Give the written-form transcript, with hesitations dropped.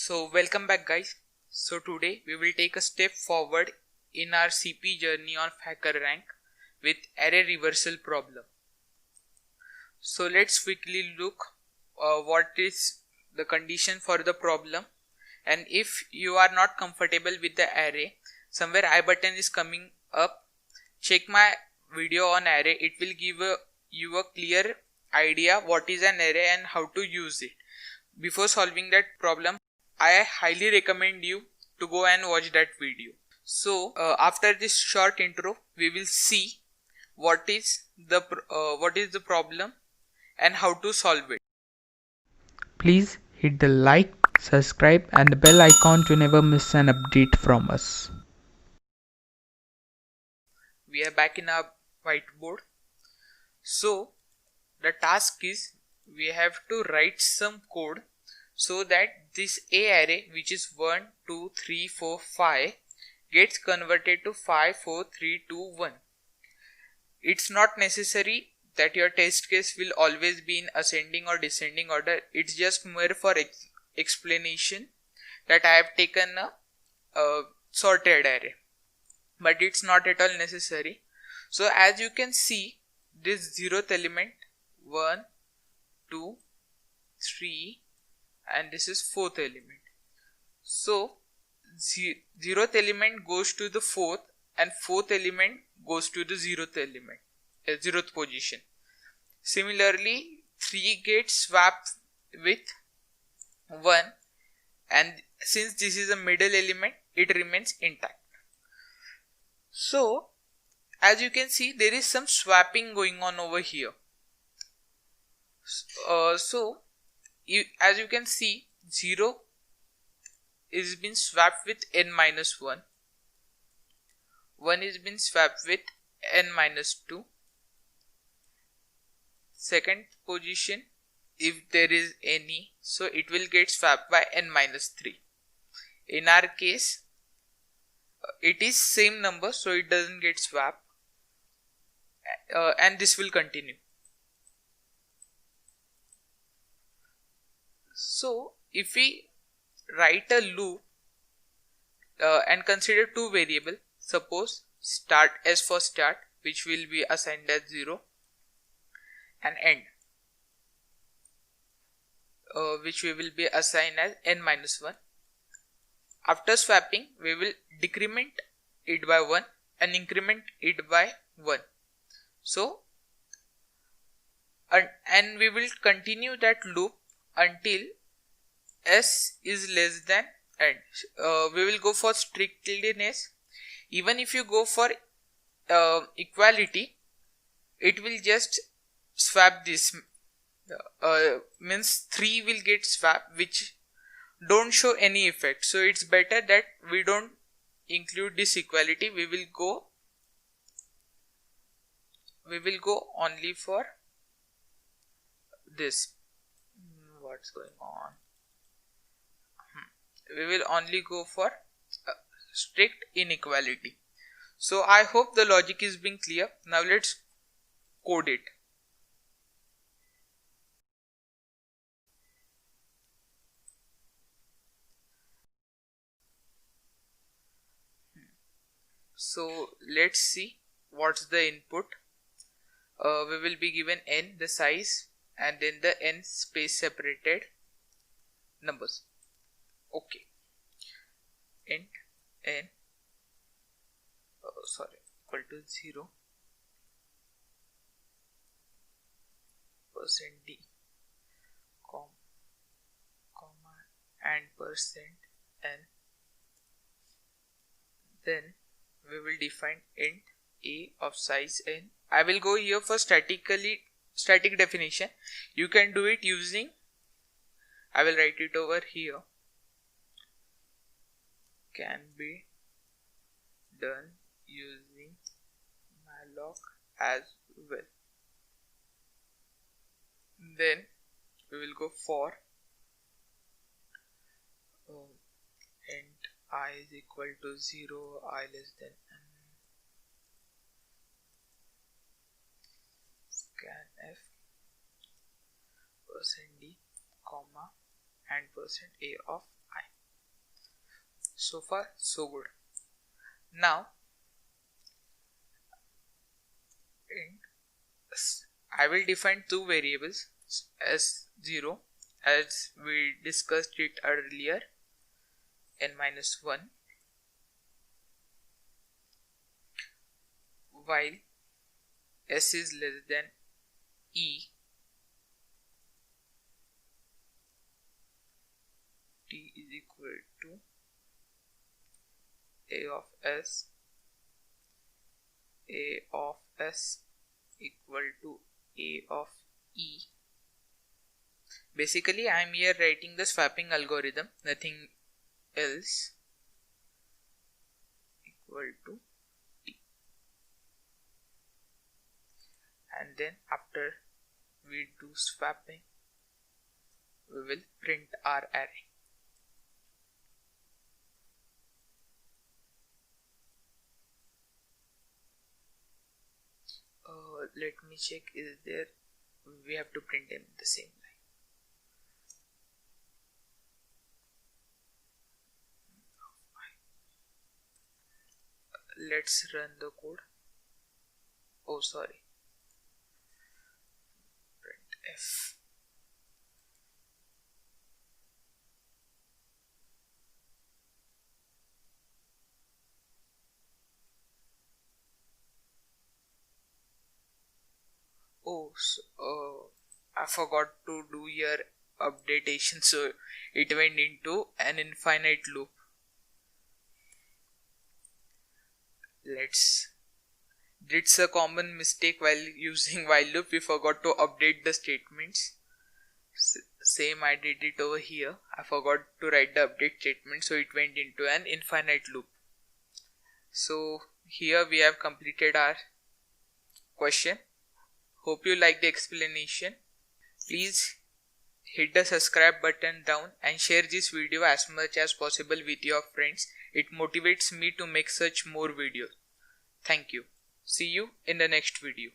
So welcome back guys. So today we will take a step forward in our CP journey on HackerRank with array reversal problem. So let's quickly look what is the condition for the problem, and if you are not comfortable with the array, somewhere I button is coming up. Check my video on array. It will give you a clear idea what is an array and how to use it. Before solving that problem, I highly recommend you to go and watch that video. So after this short intro, we will see what is the problem and how to solve it. Please hit the like, subscribe and the bell icon to never miss an update from us. We are back in our whiteboard. So the task is we have to write some code so that this A array, which is 1, 2, 3, 4, 5, gets converted to 5, 4, 3, 2, 1. It's not necessary that your test case will always be in ascending or descending order. It's just more for explanation that I have taken a sorted array, but it's not at all necessary. So as you can see, this 0th element 1, 2, 3, and this is 4th element. So 0th element goes to the 4th and 4th element goes to the 0th element, 0th position. Similarly, 3 gets swapped with 1, and since this is a middle element, it remains intact. So as you can see, there is some swapping going on over here. As you can see, 0 is been swapped with n minus 1, 1 is been swapped with n minus 2, second position, if there is any, so it will get swapped by n minus 3. In our case, it is same number, so it doesn't get swapped, and this will continue. So if we write a loop and consider two variables, suppose start as for start, which will be assigned as 0, and end, which we will be assigned as n minus 1. After swapping, we will decrement it by 1 and increment it by 1. So and we will continue that loop until s is less than n. We will go for strictliness. Even if you go for equality, it will just swap this, means 3 will get swapped, which don't show any effect. So it's better that we don't include this equality. We will go only for this. What's going on? We will only go for strict inequality. So I hope the logic is being clear. Now let's code it. So let's see what's the input. We will be given n, the size, and then the n space separated numbers. Okay, int n equal to 0 %d comma and %n. Then we will define int a of size n. I will go here for static definition. You can do it using, I will write it over here, can be done using malloc as well. Then we will go for int I is equal to 0, I less than n, scanf %d comma and %a of I. So far so good. Now I will define two variables as 0 as we discussed it earlier, n minus 1, while s is less than e, t is equal to a of s equal to a of e. Basically I am here writing the swapping algorithm, nothing else, equal to t, and then after we do swapping we will print our array. Let me check, is there, we have to print in the same line. Let's run the code. Oh sorry, print f. Oh, so, I forgot to do your updatation, so it went into an infinite loop. It's a common mistake while using while loop. We forgot to update the statements. Same I did it over here. I forgot to write the update statement, so it went into an infinite loop. So here we have completed our question. Hope you like the explanation. Please hit the subscribe button down and share this video as much as possible with your friends. It motivates me to make such more videos. Thank you. See you in the next video.